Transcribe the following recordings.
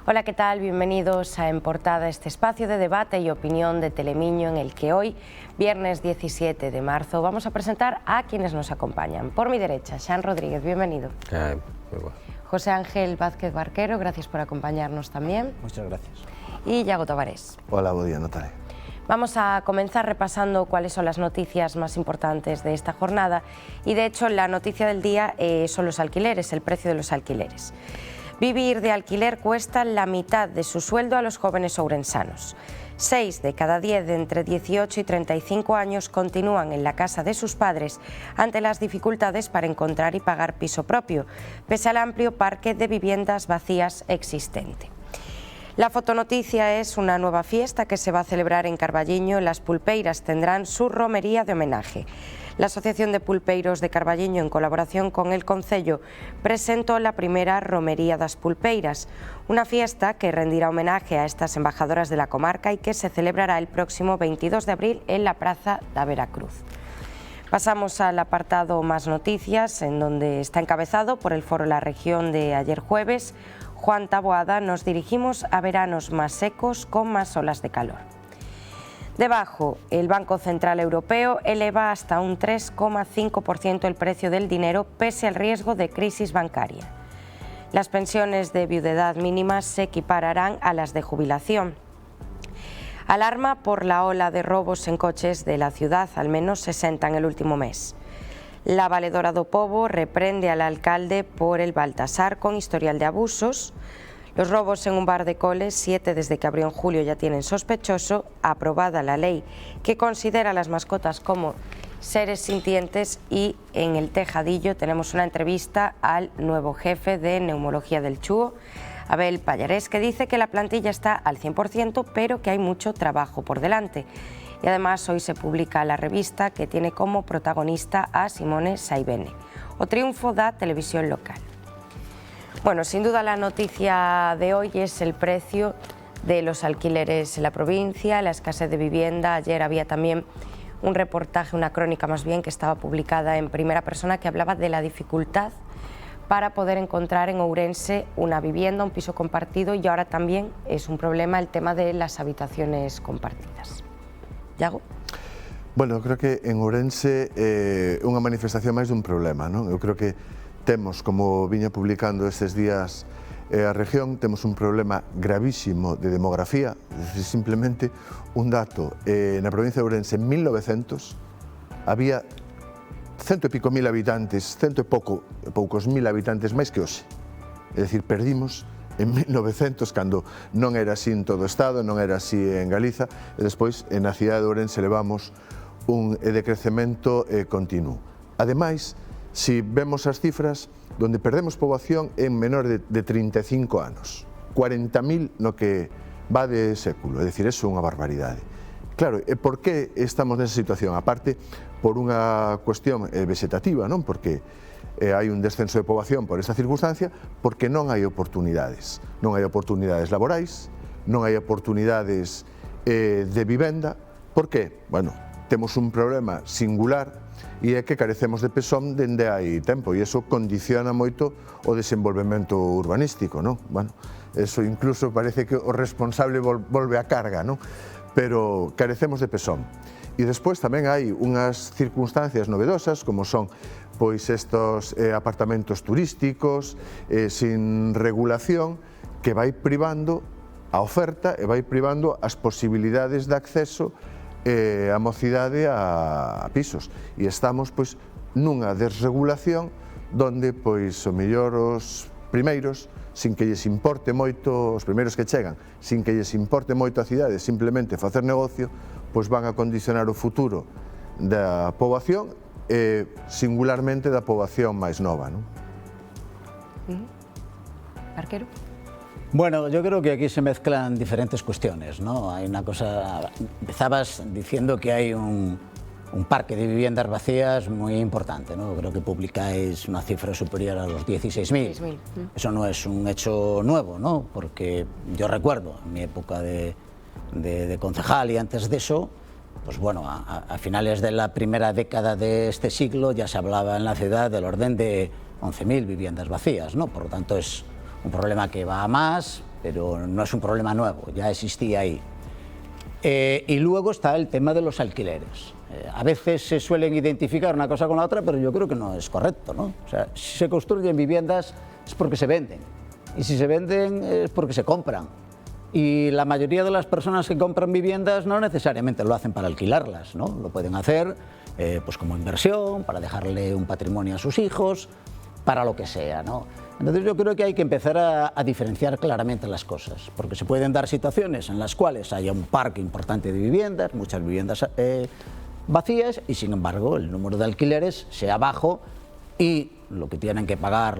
Hola, ¿qué tal? Bienvenidos a En Portada, este espacio de debate y opinión de Telemiño en el que hoy, viernes 17 de marzo, vamos a presentar a quienes nos acompañan. Por mi derecha, Xan Rodríguez, bienvenido. José Ángel Vázquez Barquero, gracias por acompañarnos también. Muchas gracias. Y Iago Tavares. Hola, buen día, Natalia. Vamos a comenzar repasando cuáles son las noticias más importantes de esta jornada y de hecho la noticia del día son los alquileres, el precio de los alquileres. Vivir de alquiler cuesta la mitad de su sueldo a los jóvenes ourensanos. 6 de cada 10 de entre 18 y 35 años continúan en la casa de sus padres ante las dificultades para encontrar y pagar piso propio, pese al amplio parque de viviendas vacías existente. La fotonoticia es una nueva fiesta que se va a celebrar en Carballiño. Las pulpeiras tendrán su romería de homenaje. La Asociación de Pulpeiros de Carballiño, en colaboración con el Concello, presentó la primera Romería das Pulpeiras, una fiesta que rendirá homenaje a estas embajadoras de la comarca y que se celebrará el próximo 22 de abril en la Praza da Veracruz. Pasamos al apartado Más Noticias, en donde está encabezado por el Foro La Región de ayer jueves. Juan Taboada, nos dirigimos a veranos más secos con más olas de calor. Debajo, el Banco Central Europeo eleva hasta un 3,5% el precio del dinero pese al riesgo de crisis bancaria. Las pensiones de viudedad mínimas se equipararán a las de jubilación. Alarma por la ola de robos en coches de la ciudad, al menos 60 en el último mes. La Valedora do Pobo reprende al alcalde por el Baltasar con historial de abusos. Los robos en un bar de Coles, 7 desde que abrió en julio, ya tienen sospechoso. Aprobada la ley que considera a las mascotas como seres sintientes. Y en el Tejadillo tenemos una entrevista al nuevo jefe de neumología del Chúo, Abel Pallarés, que dice que la plantilla está al 100%, pero que hay mucho trabajo por delante. Y además hoy se publica la revista que tiene como protagonista a Simone Saibene. O triunfo da televisión local. Bueno, sin duda la noticia de hoy es el precio de los alquileres en la provincia, la escasez de vivienda. Ayer había también un reportaje, una crónica más bien, que estaba publicada en primera persona, que hablaba de la dificultad para poder encontrar en Ourense una vivienda, un piso compartido, y ahora también es un problema el tema de las habitaciones compartidas. Iago? Bueno, eu creo que en Ourense unha manifestación máis dun problema, non? Eu creo que temos, como viña publicando estes días a región, temos un problema gravísimo de demografía, es decir, simplemente un dato, na provincia de Ourense en 1900 había cento e pico mil habitantes, poucos mil habitantes máis que hoxe, é dicir, perdimos en 1900, cando non era así en todo o Estado, non era así en Galiza, e despois na cidade de Ourense levamos un decrecemento continuo. Ademais, si vemos as cifras, donde perdemos poboación en menor de 35 anos, 40.000 no que va de século, é dicir, é unha barbaridade. Claro, e por que estamos nesa situación? Aparte, por unha cuestión vegetativa, non? Porque hai un descenso de poboación por esta circunstancia, porque non hai oportunidades. Non hai oportunidades laborais, non hai oportunidades de vivenda. Por que? Bueno, temos un problema singular e é que carecemos de pesón dende hai tempo e iso condiciona moito o desenvolvemento urbanístico, non? Bueno, eso incluso parece que o responsable volve a carga, non? Pero carecemos de pesón. E despois tamén hai unhas circunstancias novedosas, como son pois estos apartamentos turísticos sin regulación, que vai privando a oferta e vai privando as posibilidades de acceso a mocidade a pisos, e estamos pois nunha desregulación donde pois o mellor os primeiros, sin que lles importe moito, os primeiros que chegan, sin que lles importe moito a cidade, simplemente facer negocio, pois van a condicionar o futuro da poboación e singularmente da poboación máis nova, non? Barquero? Bueno, yo creo que aquí se mezclan diferentes cuestiones, ¿no? Hay una cosa, empezabas diciendo que hay un parque de viviendas vacías muy importante, ¿no? Creo que publicáis una cifra superior a los 16.000. Eso no es un hecho nuevo, ¿no? Porque yo recuerdo en mi época de concejal y antes de eso, pues bueno, a finales de la primera década de este siglo ya se hablaba en la ciudad del orden de 11.000 viviendas vacías, ¿no? Por lo tanto es un problema que va a más, pero no es un problema nuevo, ya existía ahí. Y luego está el tema de los alquileres. A veces se suelen identificar una cosa con la otra, pero yo creo que no es correcto, ¿no? O sea, si se construyen viviendas es porque se venden, y si se venden es porque se compran. Y la mayoría de las personas que compran viviendas no necesariamente lo hacen para alquilarlas, ¿no? Lo pueden hacer pues como inversión, para dejarle un patrimonio a sus hijos, para lo que sea, ¿no? Entonces yo creo que hay que empezar a diferenciar claramente las cosas, porque se pueden dar situaciones en las cuales haya un parque importante de viviendas, muchas viviendas vacías, y sin embargo el número de alquileres sea bajo y lo que tienen que pagar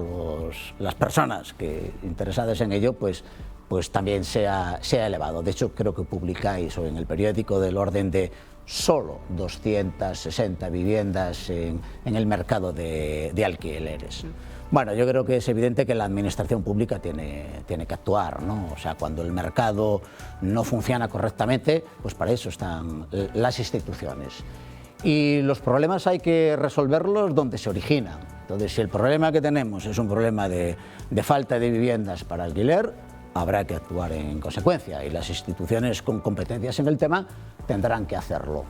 las personas interesadas en ello pues también sea elevado. De hecho, creo que publicáis hoy en el periódico del orden de solo 260 viviendas en el mercado de alquileres. Bueno, yo creo que es evidente que la administración pública tiene que actuar, ¿no? O sea, cuando el mercado no funciona correctamente, pues para eso están las instituciones. Y los problemas hay que resolverlos donde se originan. Entonces, si el problema que tenemos es un problema de falta de viviendas para alquiler, habrá que actuar en consecuencia, y las instituciones con competencias en el tema tendrán que hacerlo.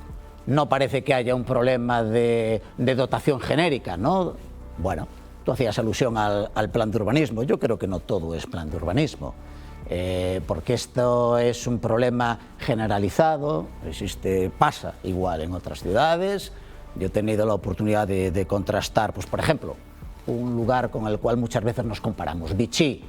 No parece que haya un problema de dotación genérica, ¿no? Bueno, tú hacías alusión al plan de urbanismo. Yo creo que no todo es plan de urbanismo, porque esto es un problema generalizado, pasa igual en otras ciudades. Yo he tenido la oportunidad de contrastar, pues por ejemplo, un lugar con el cual muchas veces nos comparamos, Vichy,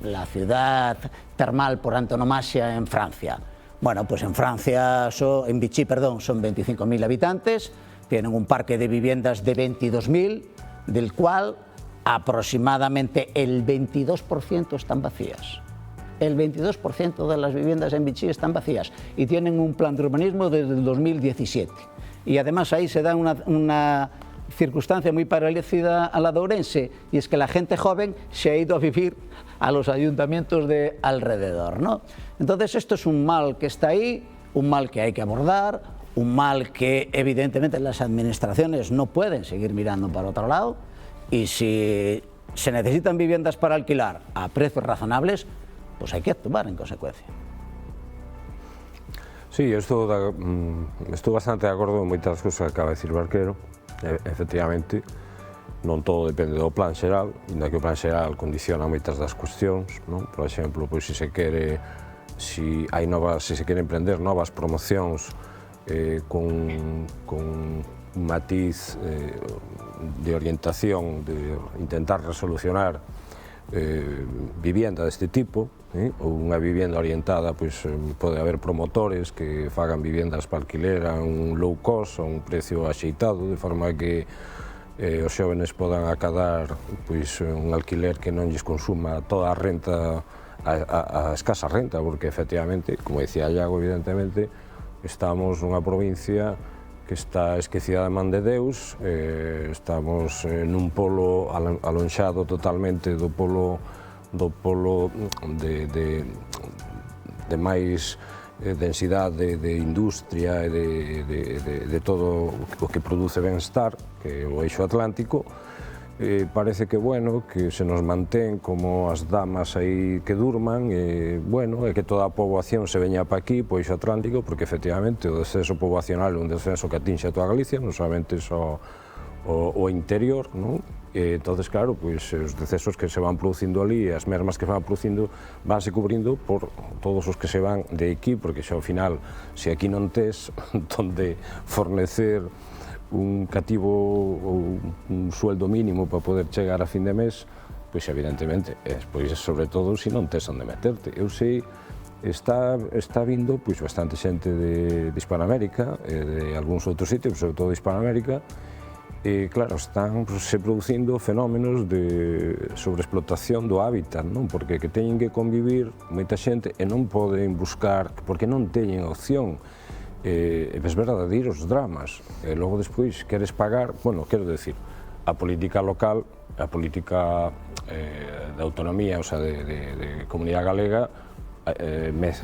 la ciudad termal por antonomasia en Francia. Bueno, pues en Francia, en Vichy, perdón, son 25.000 habitantes, tienen un parque de viviendas de 22.000, del cual aproximadamente el 22% están vacías. El 22% de las viviendas en Vichy están vacías y tienen un plan de urbanismo desde el 2017. Y además ahí se da una circunstancia muy parecida a la de Ourense, y es que la gente joven se ha ido a vivir a los ayuntamientos de alrededor, ¿no? Entonces esto es un mal que está ahí, un mal que hay que abordar, un mal que evidentemente las administraciones no pueden seguir mirando para otro lado, y si se necesitan viviendas para alquilar a precios razonables, pues hay que actuar en consecuencia. Sí, eu estou bastante de acordo en moitas cousas que acaba de dicir Barquero. Efectivamente, non todo depende do plan xeral, inda que o plan xeral condiciona moitas das cuestións, non? Por exemplo, pois, se se quere emprender novas promocións con un matiz de orientación, de intentar resolucionar vivienda deste tipo, ou unha vivienda orientada, pois pode haber promotores que fagan viviendas para alquiler a un low cost, a un precio axeitado, de forma que os xóvenes podan acadar pois un alquiler que non lles consuma toda a renta, a escasa renta, porque efectivamente, como dicía Iago, evidentemente, estamos nunha provincia que está esquecida da man de Deus, estamos nun polo alonxado totalmente do polo de máis densidade de industria e de todo o que produce benstar, que é o eixo atlántico. Parece que, bueno, que se nos mantén como as damas aí que durman, e que toda a poboación se veña para aquí, po eixo atlántico, porque efectivamente o descenso poboacional é un descenso que atinxe a toda Galicia, non solamente só o interior, non? Entonces, claro, pois os decesos que se van producindo ali, as mermas que se van producindo, vanse cubrindo por todos os que se van de aquí, porque xa ao final, se aquí non tes donde fornecer un cativo ou un sueldo mínimo para poder chegar a fin de mes, pois evidentemente, pois sobre todo se non tes onde meterte. Eu sei, está vindo pois bastante xente de Hispanoamérica, de algúns outros sitios, sobre todo de Hispanoamérica, e claro, están se producindo fenómenos de sobreexplotación do hábitat, non? Porque que teñen que convivir moita xente e non poden buscar, porque non teñen opción. Es verdade, ir os dramas, e logo despois queres pagar, bueno, quero decir, a política local, a política de autonomía, o sea, de comunidade galega,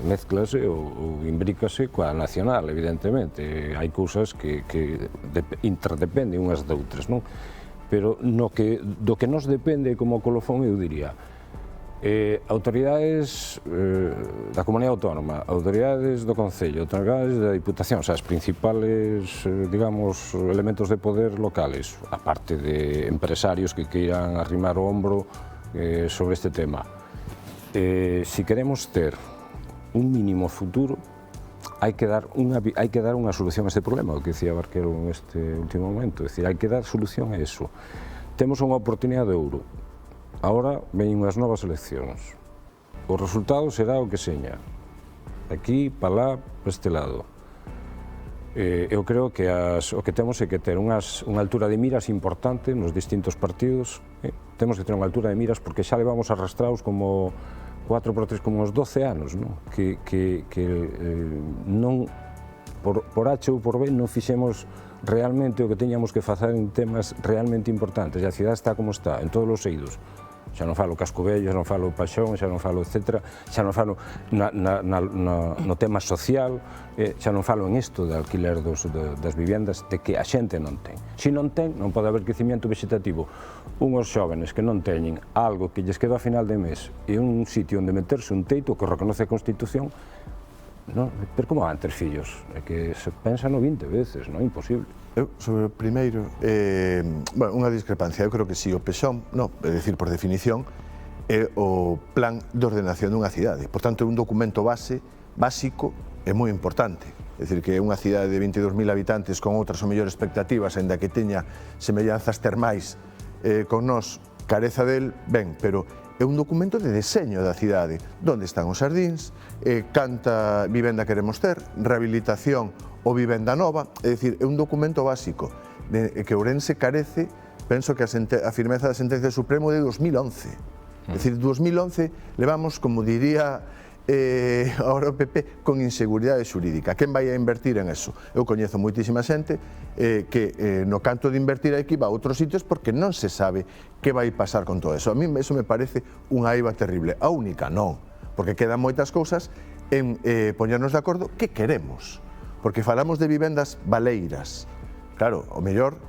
mezclase ou imbrícase coa nacional, evidentemente. Hai cousas que interdependen unhas doutras, non? Pero do que nos depende como colofón, eu diría, Autoridades da Comunidade Autónoma, autoridades do Concello, autoridades da Diputación, o sea, as principales, digamos, elementos de poder locales, aparte de empresarios que queiran arrimar o hombro sobre este tema. Si queremos ter un mínimo futuro, hai que dar unha solución a este problema, o que dicía Barquero en este último momento, é dicir, hai que dar solución a eso. Temos unha oportunidade de ouro. Ahora veñen unhas novas eleccións. O resultado será o que seña. Aquí, para lá, para este lado. Eu creo que o que temos é que ter unha altura de miras importante nos distintos partidos. Temos que ter unha altura de miras porque xa levamos arrastrados como 4 por 3, como uns 12 anos, non? Que non, por H ou por B, non fixemos realmente o que teñamos que facer en temas realmente importantes. E a cidade está como está, en todos os eidos. Xa non falo Casco Vello, xa non falo Paxón, xa non falo etcétera, xa non falo no tema social, xa non falo en isto de alquiler das vivendas de que a xente non ten. Se non ten, non pode haber crecimiento vegetativo. Unhos xóvenes que non teñen algo que lles queda a final de mes e un sitio onde meterse un teito que reconoce a Constitución, non? Pero como van ter fillos? É que se pensa no 20 veces, non é imposible. Eu, sobre o primeiro, unha discrepancia. Eu creo que si o PSOM, é dicir, por definición, é o plan de ordenación dunha cidade. Por tanto, é un documento básico e moi importante. É dicir, que é unha cidade de 22.000 habitantes con outras ou mellor expectativas, ainda que teña semellanzas termais con nós, careza del, ben, pero é un documento de deseño da cidade, onde están os xardíns, canta vivenda queremos ter, rehabilitación ou vivenda nova, é dicir, é un documento básico que Ourense carece, penso que a firmeza da sentencia do Supremo de 2011. É dicir, 2011 levamos, como diría ahora o PP, con inseguridade xurídica. Quen vai a invertir en eso? Eu coñezo moitísima xente que no canto de invertir aquí va a outros sitios porque non se sabe que vai pasar con todo eso. A mí eso me parece unha eiva terrible. A única non, porque quedan moitas cousas en poñernos de acordo que queremos. Porque falamos de vivendas baleiras. Claro, o mellor,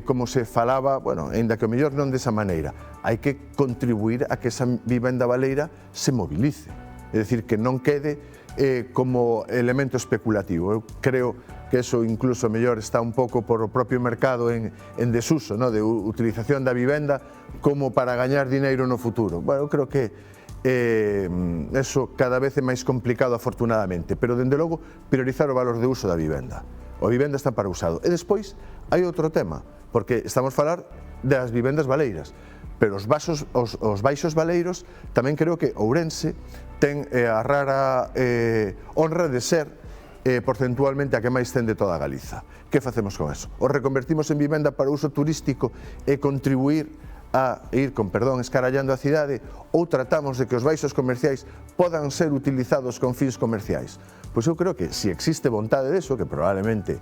como se falaba, bueno, ainda que o mellor non desa maneira, hai que contribuir a que esa vivenda baleira se movilice. É dicir, que non quede como elemento especulativo. Eu creo que eso incluso mellor está un pouco por o propio mercado en desuso, de utilización da vivenda como para gañar dineiro no futuro. Bueno, eu creo que eso cada vez é máis complicado, afortunadamente, pero dende logo priorizar o valor de uso da vivenda. A vivenda está para usado. E despois hai outro tema, porque estamos a falar das vivendas baleiras, pero os baixos baleiros tamén creo que Ourense ten a rara honra de ser porcentualmente a que máis ten de toda Galiza. Que facemos con eso? O reconvertimos en vivenda para uso turístico e contribuir a ir, con perdón, escarallando a cidade, ou tratamos de que os baixos comerciais podan ser utilizados con fins comerciais? Pois eu creo que se existe vontade deso, que probablemente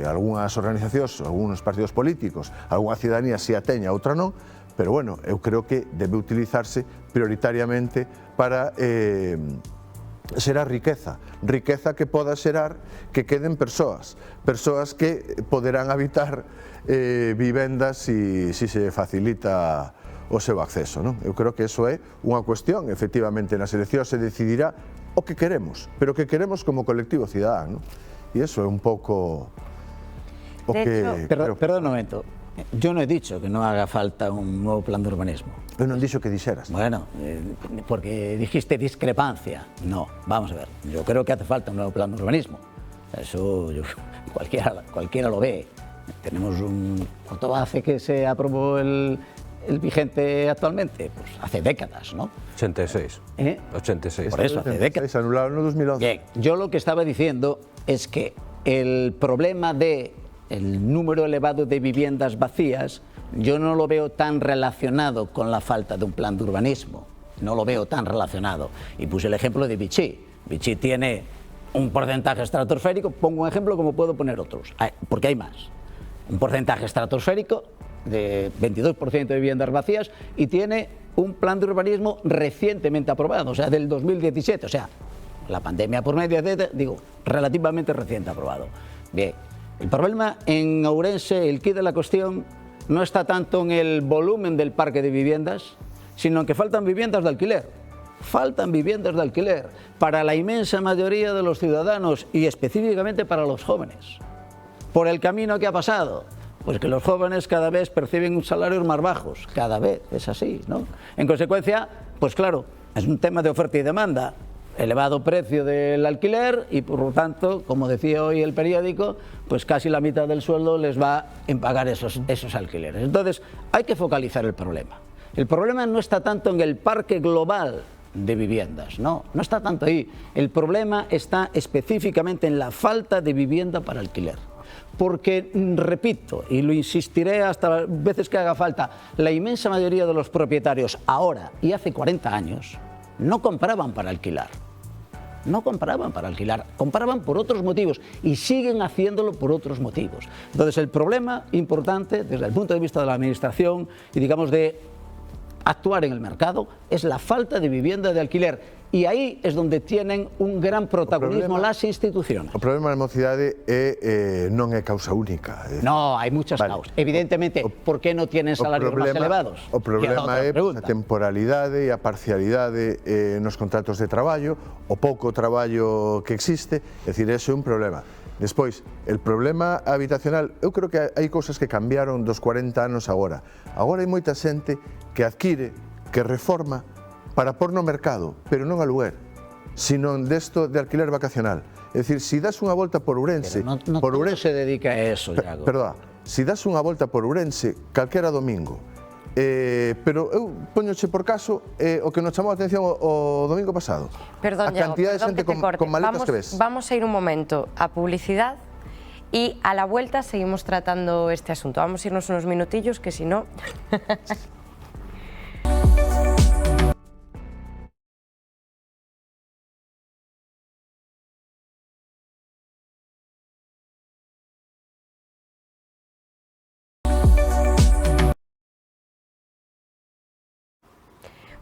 algunhas organizacións, algúns partidos políticos, algunha cidadanía se a teña, outra non, pero bueno, eu creo que debe utilizarse prioritariamente para xerar riqueza que poda xerar que queden persoas que poderán habitar vivendas si se facilita o seu acceso, non? Eu creo que eso é unha cuestión, efectivamente, nas eleccións se decidirá o que queremos, pero o que queremos como colectivo cidadán, non? E eso é un pouco o que... Perdón un momento, yo no he dicho que no haga falta un nuevo plan de urbanismo. Eu non dixo que dixeras. Bueno, porque dijiste discrepancia. No, vamos a ver, yo creo que hace falta un nuevo plan de urbanismo. Eso cualquiera lo ve. Tenemos ¿cuánto hace que se aprobó el vigente actualmente? Pues hace décadas, ¿no? 86. 86. Por eso, hace décadas. Se anularon en 2011. Bien, yo lo que estaba diciendo es que el problema del número elevado de viviendas vacías, yo no lo veo tan relacionado con la falta de un plan de urbanismo. No lo veo tan relacionado. Y puse el ejemplo de Vichy. Vichy tiene un porcentaje estratosférico, pongo un ejemplo como puedo poner otros, porque hay más. Un porcentaje estratosférico de 22% de viviendas vacías y tiene un plan de urbanismo recientemente aprobado, o sea, del 2017, o sea, la pandemia por medio, digo, relativamente reciente aprobado. Bien, el problema en Ourense, el quid de la cuestión, no está tanto en el volumen del parque de viviendas, sino que faltan viviendas de alquiler. Faltan viviendas de alquiler para la inmensa mayoría de los ciudadanos y específicamente para los jóvenes. Por el camino que ha pasado, pues que los jóvenes cada vez perciben un salarios más bajos, cada vez es así, ¿no? En consecuencia, pues claro, es un tema de oferta y demanda, elevado precio del alquiler y por lo tanto, como decía hoy el periódico, pues casi la mitad del sueldo les va en pagar esos alquileres. Entonces, hay que focalizar el problema. El problema no está tanto en el parque global de viviendas, no está tanto ahí. El problema está específicamente en la falta de vivienda para alquiler. Porque, repito, y lo insistiré hasta las veces que haga falta, la inmensa mayoría de los propietarios ahora y hace 40 años no compraban para alquilar. No compraban para alquilar, compraban por otros motivos y siguen haciéndolo por otros motivos. Entonces, el problema importante desde el punto de vista de la administración y digamos de actuar en el mercado es la falta de vivienda de alquiler. E aí é onde tienen un gran protagonismo las instituciones. O problema da mocidade non é causa única. No, hai muchas causas. Evidentemente, por que non tienen salarios máis elevados? O problema é a temporalidade e a parcialidade nos contratos de traballo, o pouco traballo que existe, é dicir, ese é un problema. Despois, el problema habitacional, eu creo que hai cousas que cambiaron dos 40 anos agora. Agora hai moita xente que adquire, que reforma, para pôr no mercado, pero non aluguer, sino desto de alquiler vacacional. É dicir, se das unha volta por Ourense... Pero non todo se dedica a eso, Iago. Perdón, se das unha volta por Ourense, calquera domingo, pero eu poñoche por caso o que nos chamou a atención o domingo pasado. Perdón, a cantidad de xente con maletas que ves. Vamos a ir un momento a publicidad y a la vuelta seguimos tratando este asunto. Vamos a irnos unos minutillos, que si no...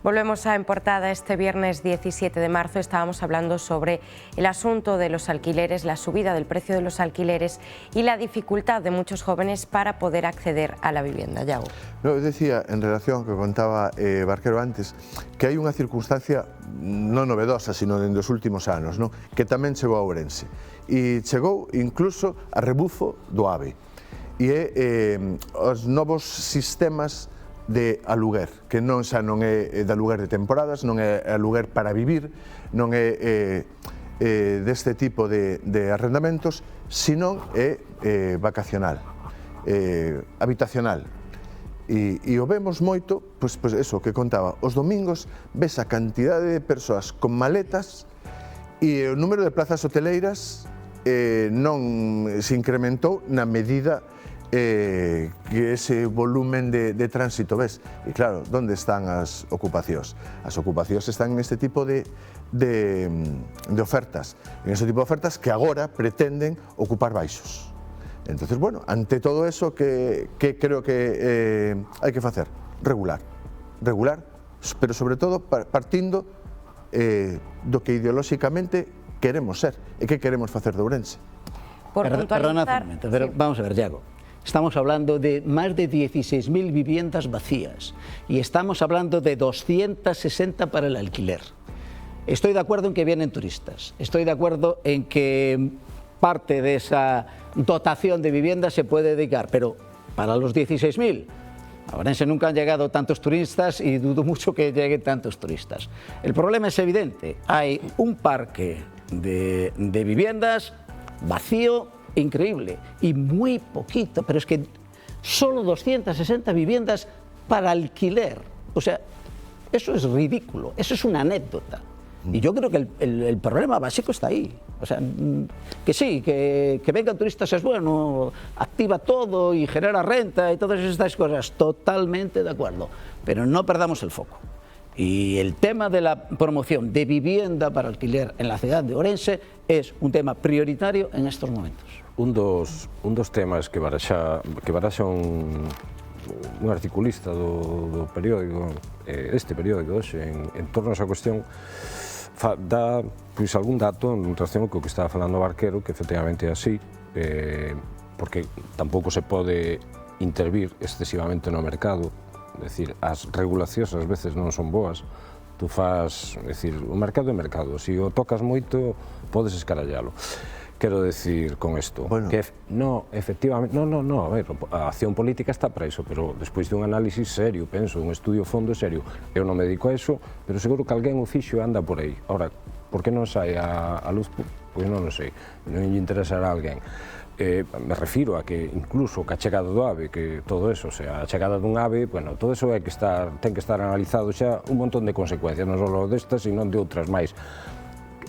Volvemos a En Portada. Este viernes 17 de marzo estábamos hablando sobre el asunto de los alquileres, la subida del precio de los alquileres y la dificultad de muchos jóvenes para poder acceder a la vivienda. Iago. No, eu decía, en relación que contaba Barquero antes, que hai unha circunstancia non novedosa, sino en dos últimos anos, non? Que tamén chegou a Ourense. E chegou incluso a rebufo do AVE. E é os novos sistemas de aluguer, que non xa non é de aluguer de temporadas, non é aluguer para vivir, non é deste tipo de arrendamentos, sino é vacacional, habitacional. E o vemos moito, pois eso que contaba, os domingos ves a cantidade de persoas con maletas e o número de plazas hoteleiras non se incrementou na medida que ese volumen de tránsito ves. E claro, onde están as ocupacións? As ocupacións están neste tipo de ofertas, en este tipo de ofertas que agora pretenden ocupar baixos. Entonces, bueno, ante todo eso, que creo que hai que facer? Regular, pero sobre todo partindo do que ideolóxicamente queremos ser e que queremos facer de Ourense. Perdona un momento, pero vamos a ver, Iago. Estamos hablando de más de 16.000 viviendas vacías y estamos hablando de 260 para el alquiler. Estoy de acuerdo en que vienen turistas, estoy de acuerdo en que parte de esa dotación de viviendas se puede dedicar, pero para los 16.000, a Ourense nunca han llegado tantos turistas y dudo mucho que lleguen tantos turistas. El problema es evidente, hay un parque de viviendas vacío increíble y muy poquito, pero es que solo 260 viviendas para alquiler. O sea, eso es ridículo, eso es una anécdota. Y yo creo que el problema básico está ahí. O sea, que sí, que vengan turistas es bueno, activa todo y genera renta y todas estas cosas, totalmente de acuerdo, pero no perdamos el foco. Y el tema de la promoción de vivienda para alquiler en la ciudad de Ourense es un tema prioritario en estos momentos. Un dos temas que baraxa un articulista do periódico, este periódico hoxe, en torno a esa cuestión, dá algún dato en relación ao que estaba falando o Barquero, que efectivamente é así, porque tampouco se pode intervir excesivamente no mercado, É dicir, as regulacións ás veces non son boas. Tú faz, é dicir, o mercado é mercado, se o tocas moito, podes escarallalo. Quero decir con isto, que efectivamente, a ver, a acción política está para iso, pero despois de un análisis serio, penso, un estudio fondo serio, eu non me dedico a iso, pero seguro que alguén o fixo anda por aí. Ora, por que non sai a luz? Pois non o sei, non lle interesará a alguén. Me refiro a que incluso a chegada do ave, que todo eso, o sea, a chegada dun ave, bueno, todo eso ten que estar analizado xa un montón de consecuencias, non só destas, sino de outras máis.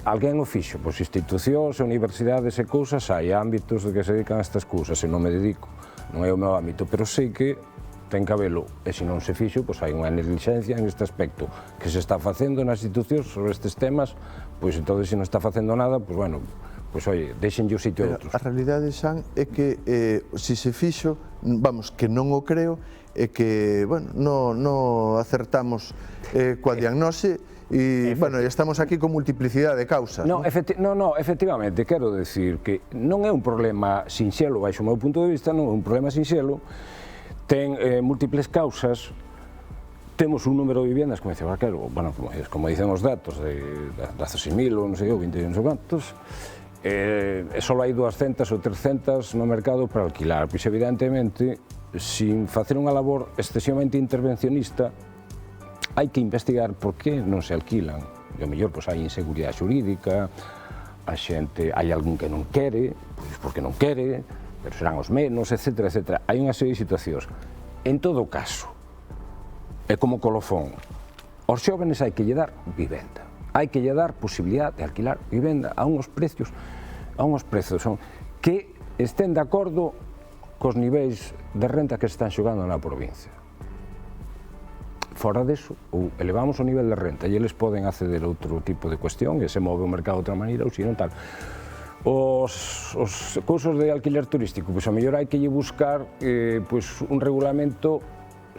Alguén o fixo, pois institucións, universidades e cousas, hai ámbitos de que se dedican a estas cousas, e non me dedico, non é o meu ámbito, pero sei que ten que habelo, e se non se fixo, pois hai unha negligencia en este aspecto, que se está facendo nas institucións sobre estes temas, pois entón se non está facendo nada, pois bueno, pois oi, deixenlle o sitio a outros. A realidade, Xan, é que se se fixo, vamos, que non o creo, é que, bueno, non acertamos coa diagnose e, bueno, estamos aquí con multiplicidade de causas. No, efectivamente, quero decir que non é un problema sinxelo, baixo o meu punto de vista, non é un problema sinxelo, ten múltiples causas. Temos un número de viviendas, como dice Barquero, bueno, como dicen os datos, de 16.000 ou non sei, 20 non sei quantos, e só hai 200 ou 300 no mercado para alquilar, pois evidentemente, sin facer unha labor excesivamente intervencionista, hai que investigar por que non se alquilan. E ao mellor pois, hai inseguridade xurídica, a xente, hai algún que non quere, pois porque non quere, pero serán os menos, etc. etc. Hai unha serie de situacións. En todo caso, é como colofón, aos xóvenes hai que lle dar vivenda. Hai que lle dar posibilidad de alquilar vivenda a unhos precios que estén de acordo cos niveis de renta que se están xogando na provincia. Fora deso, ou elevamos o nivel de renta e eles poden acceder a outro tipo de cuestión e se move o mercado de outra maneira ou se non tal. Os cousos de alquiler turístico, pois a mellor hai que lle buscar un regulamento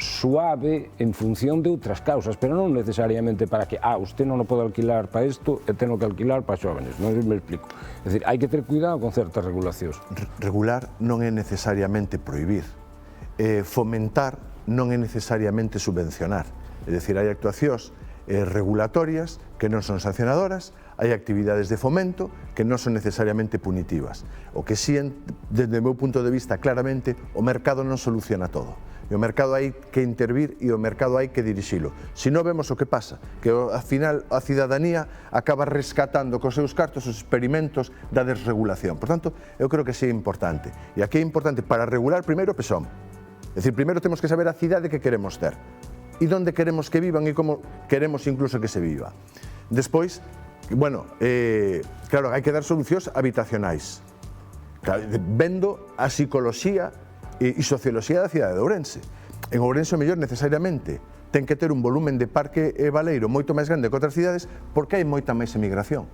suave en función de outras causas, pero non necesariamente para que, usted non o pode alquilar para isto e tenho que alquilar para xóvenes, non me explico. É dicir, hai que ter cuidado con certas regulacións. Regular non é necesariamente prohibir, fomentar non é necesariamente subvencionar, é dicir, hai actuacións regulatorias que non son sancionadoras, hai actividades de fomento que non son necesariamente punitivas. O que sí, desde o meu punto de vista, claramente, o mercado non soluciona todo. E o mercado hai que intervir e o mercado hai que dirixilo. Se non vemos o que pasa, que ao final a cidadanía acaba rescatando cos seus cartos os experimentos da desregulación. Por tanto, eu creo que sí é importante. E aquí é importante para regular primeiro o PSOM. É dicir, primeiro temos que saber a cidade que queremos ter e onde queremos que vivan e como queremos incluso que se viva. Despois, bueno, claro, hai que dar solucións habitacionais, vendo a psicoloxía e socioloxía da cidade de Ourense. En Ourense, o mellor, necesariamente, ten que ter un volumen de parque baleiro moito máis grande que outras cidades porque hai moita máis emigración.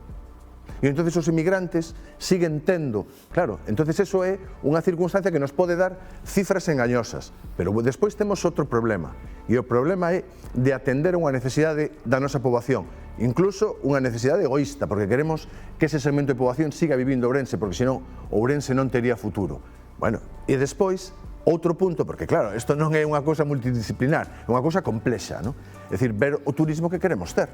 E entón os emigrantes siguen tendo, claro, entón eso é unha circunstancia que nos pode dar cifras engañosas, pero despois temos outro problema, e o problema é de atender unha necesidade da nosa poboación, incluso unha necesidade egoísta, porque queremos que ese segmento de poboación siga vivindo Ourense, porque senón Ourense non tería futuro. Bueno, e despois, outro punto, porque claro, isto non é unha cousa multidisciplinar, é unha cousa complexa, non? É dicir, ver o turismo que queremos ter.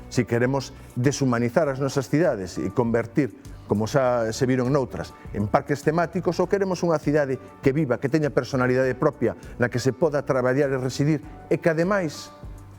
Se queremos deshumanizar as nosas cidades e convertir, como xa se viron noutras, en parques temáticos, ou queremos unha cidade que viva, que teña personalidade propia, na que se poda traballar e residir, e que ademais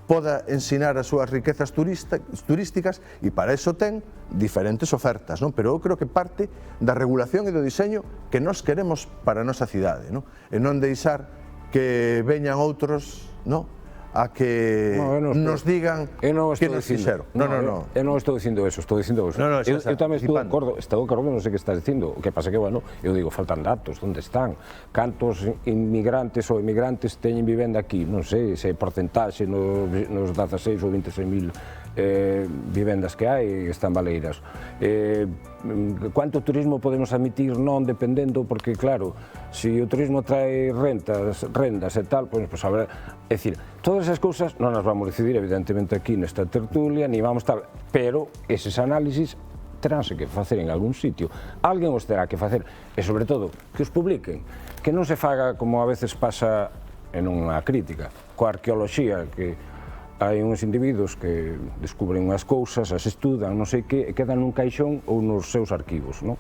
poda ensinar as súas riquezas turísticas, e para iso ten diferentes ofertas, non? Pero eu creo que parte da regulación e do diseño que nós queremos para a nosa cidade, non? E non deixar que veñan outros, non? A que nos digan que nos fixeron. Eu non estou dicindo eso, estou dicindo eso. Eu tamén estou de acordo, non sei que estás dicindo. O que pasa que, bueno, eu digo, faltan datos, onde están? Cantos inmigrantes ou emigrantes teñen vivenda aquí? Non sei, se porcentaxe nos 16 ou 26.000 vivendas que hai, están baleiras. Quanto turismo podemos admitir non dependendo, porque claro, se o turismo trae rendas e tal, pois habrá, é dicir, todas esas cousas non as vamos decidir evidentemente aquí nesta tertulia, ni vamos tal, pero eses análisis teránse que facer en algún sitio, alguén os terá que facer, e sobre todo, que os publiquen, que non se faga como a veces pasa e non a crítica. Coa arqueoloxía, que hai uns individuos que descubren unhas cousas, as estudan, non sei que, e quedan nun caixón ou nos seus arquivos, non?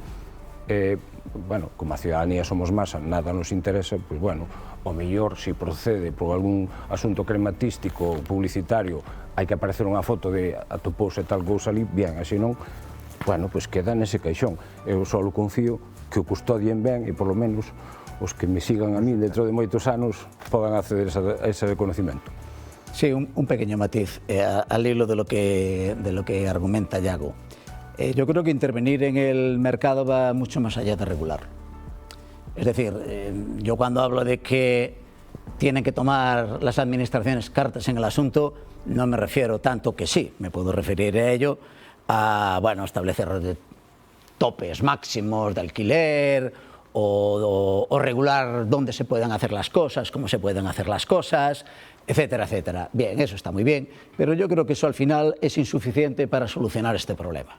Bueno, como a ciudadanía somos masa, nada nos interesa, pois bueno, o mellor, se procede por algún asunto crematístico ou publicitario, hai que aparecer unha foto de atopouse tal cousa ali, bien, así non, bueno, pois queda nese caixón. Eu só confío que o custodien ben e, por lo menos, os que me sigan a mí dentro de moitos anos podan acceder a ese conocimiento. Sí, un pequeño matiz al hilo de lo que argumenta Yago. Yo creo que intervenir en el mercado va mucho más allá de regular. Es decir, yo cuando hablo de que tienen que tomar las administraciones cartas en el asunto, no me refiero tanto que sí, me puedo referir a ello, a bueno, establecer topes máximos de alquiler o regular dónde se pueden hacer las cosas, cómo se pueden hacer las cosas, etcétera, etcétera. Bien, eso está muy bien, pero yo creo que eso al final es insuficiente para solucionar este problema.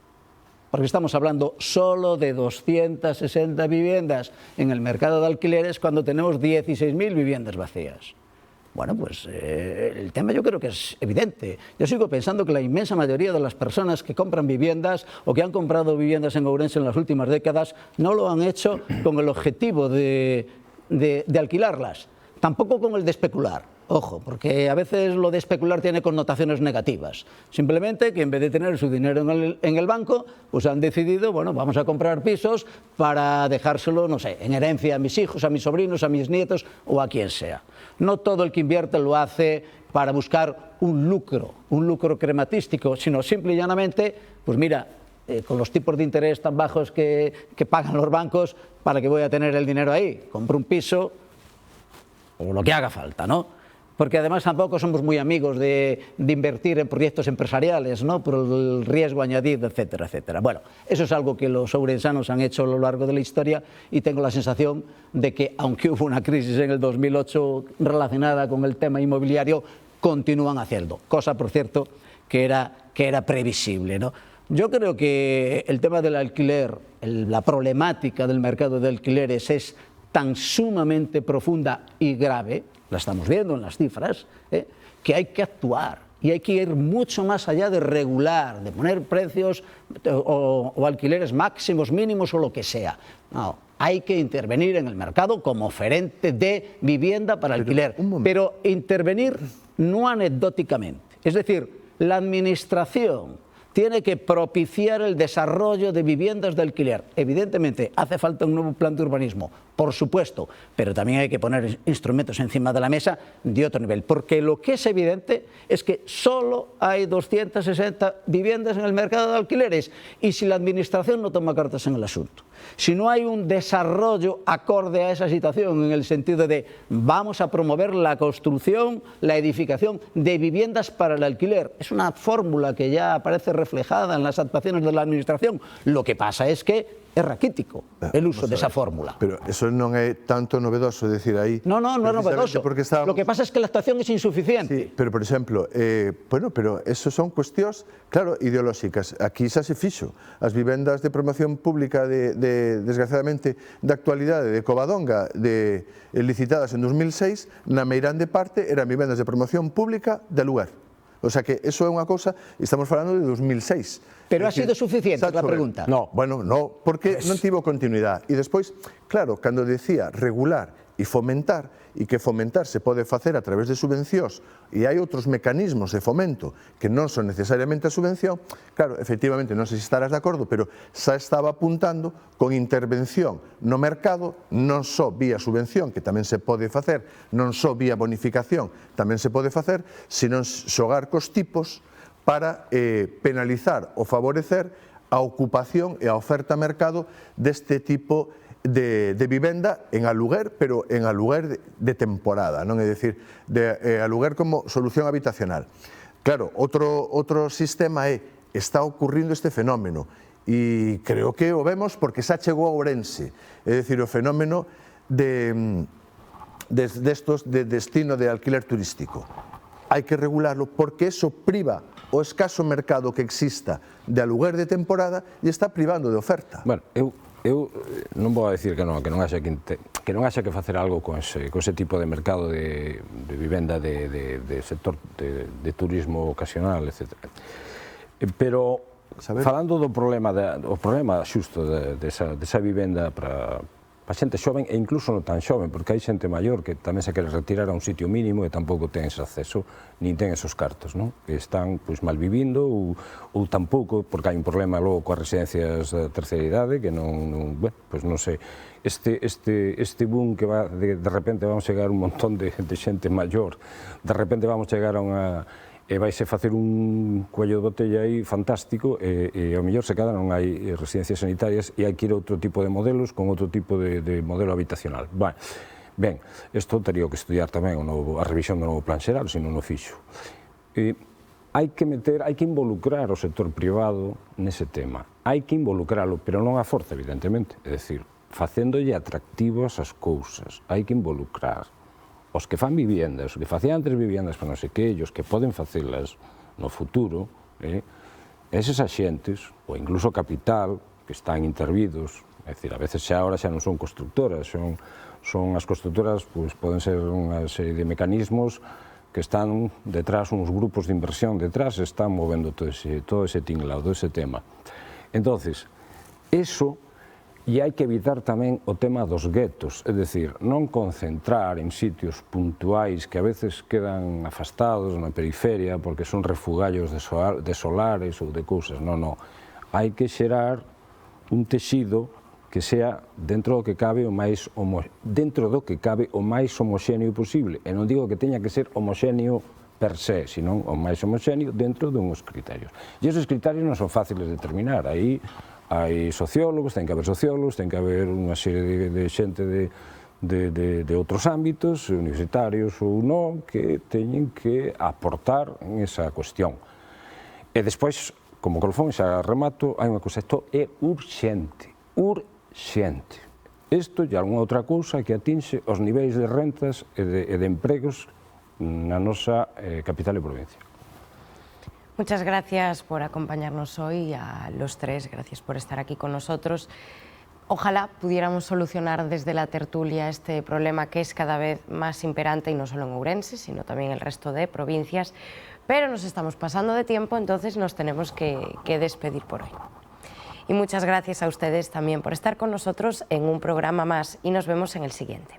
Porque estamos hablando solo de 260 viviendas en el mercado de alquileres cuando tenemos 16.000 viviendas vacías. Bueno, pues el tema yo creo que es evidente. Yo sigo pensando que la inmensa mayoría de las personas que compran viviendas o que han comprado viviendas en Ourense en las últimas décadas no lo han hecho con el objetivo de alquilarlas, tampoco con el de especular. Ojo, porque a veces lo de especular tiene connotaciones negativas. Simplemente que en vez de tener su dinero en el banco, pues han decidido, bueno, vamos a comprar pisos para dejárselo, no sé, en herencia a mis hijos, a mis sobrinos, a mis nietos o a quien sea. No todo el que invierte lo hace para buscar un lucro crematístico, sino simple y llanamente, pues mira, con los tipos de interés tan bajos que pagan los bancos, ¿para qué voy a tener el dinero ahí? Compro un piso o lo que haga falta, ¿no? Porque además tampoco somos muy amigos de invertir en proyectos empresariales, ¿no? Por el riesgo añadido, etcétera, etcétera. Bueno, eso es algo que los ourensanos han hecho a lo largo de la historia y tengo la sensación de que, aunque hubo una crisis en el 2008 relacionada con el tema inmobiliario, continúan haciendo, cosa, por cierto, que era previsible, ¿no? Yo creo que el tema del alquiler, la problemática del mercado de alquileres es tan sumamente profunda y grave, la estamos viendo en las cifras, que hay que actuar y hay que ir mucho más allá de regular, de poner precios o alquileres máximos, mínimos o lo que sea. No, hay que intervenir en el mercado como oferente de vivienda para alquiler, pero intervenir no anecdóticamente. Es decir, la administración tiene que propiciar el desarrollo de viviendas de alquiler. Evidentemente, hace falta un nuevo plan de urbanismo, por supuesto, pero también hay que poner instrumentos encima de la mesa de otro nivel, porque lo que es evidente es que solo hay 260 viviendas en el mercado de alquileres y si la administración no toma cartas en el asunto, si no hay un desarrollo acorde a esa situación en el sentido de vamos a promover la construcción, la edificación de viviendas para el alquiler, es una fórmula que ya aparece reflejada en las actuaciones de la administración. Lo que pasa es que é raquítico el uso desa fórmula. Pero eso non é tanto novedoso decir aí. No é novedoso. Lo que pasa es que la actuación es insuficiente. Sí, pero por exemplo, bueno, pero eso son cuestións, claro, ideolóxicas. Aquí xa se fixo. As vivendas de promoción pública desgraciadamente, de actualidade de Covadonga, licitadas en 2006, na meirande parte eran vivendas de promoción pública de aluguer. O sea que eso é unha cousa, estamos falando de 2006. Pero ha sido suficiente la pregunta. No, bueno, no, porque non tivo continuidade. E despois, claro, cando decía regular e fomentar, e que fomentar se pode facer a través de subvencións, e hai outros mecanismos de fomento que non son necesariamente a subvención, claro, efectivamente, non sei se estarás de acordo, pero xa estaba apuntando con intervención no mercado, non só vía subvención, que tamén se pode facer, non só vía bonificación, tamén se pode facer, sino xogar cos tipos para penalizar ou favorecer a ocupación e a oferta a mercado deste tipo de vivenda en aluguer, pero en aluguer de temporada, non é dicir, de aluguer como solución habitacional. Claro, outro sistema está ocurrindo este fenómeno e creo que o vemos porque xa chegou a Ourense, é dicir, o fenómeno destos de destino de alquiler turístico. Hai que regularlo porque eso priva o escaso mercado que exista de aluguer de temporada e está privando de oferta. Bueno, eu non vou a decir que non haxa que que non haxa que facer algo con ese tipo de mercado de vivenda de sector de turismo ocasional, etc. Pero falando do problema xusto desa vivenda para xente xoven e incluso non tan xoven, porque hai xente maior que tamén se quere retirar a un sitio mínimo e tampouco ten ese acceso, nin ten esos cartos, non? Que están mal vivindo ou tampouco, porque hai un problema logo coas residencias da terceira idade, que non sei, este boom que va, de repente vamos chegar un montón de xente maior, de repente vamos chegar a unha e vaise facer un cuello de botella aí fantástico e ao mellor se cada non hai residencias sanitarias e hai que ir a outro tipo de modelos con outro tipo de modelo habitacional. Ben, isto teria que estudiar tamén a revisión do novo plan xeral, se non o fixo. Hai que involucrar o sector privado nese tema, hai que involucralo, pero non a forza, evidentemente, é dicir, facéndolle atractivas as cousas, hai que involucrar os que fan viviendas, os que facían antes viviendas para non sei que, os que poden facelas no futuro, eses axentes, ou incluso capital, que están intervidos, é dicir, a veces xa agora xa non son constructoras, son as constructoras, poden ser unha serie de mecanismos que están detrás, uns grupos de inversión detrás, están movendo todo ese tinglado, todo ese tema. Entonces, eso. E hai que evitar tamén o tema dos guetos, é dicir, non concentrar en sitios puntuais que a veces quedan afastados na periferia porque son refugallos de solares ou de cousas, non. Hai que xerar un texido que sea dentro do que cabe o máis homoxéneo posible, e non digo que teña que ser homoxéneo per se, senón o máis homoxéneo dentro dunhos criterios. E esos criterios non son fáciles de determinar, aí hai sociólogos, ten que haber sociólogos, ten que haber unha serie de xente de outros ámbitos, universitarios ou non, que teñen que aportar en esa cuestión. E despois, como colofón, xa remato, hai unha cousa, isto é urxente. Isto e algunha outra cousa que atinxe os niveis de rentas e de empregos na nosa capital e provincia. Muchas gracias por acompañarnos hoy, a los tres, gracias por estar aquí con nosotros. Ojalá pudiéramos solucionar desde la tertulia este problema que es cada vez más imperante, y no solo en Ourense, sino también en el resto de provincias, pero nos estamos pasando de tiempo, entonces nos tenemos que despedir por hoy. Y muchas gracias a ustedes también por estar con nosotros en un programa más, y nos vemos en el siguiente.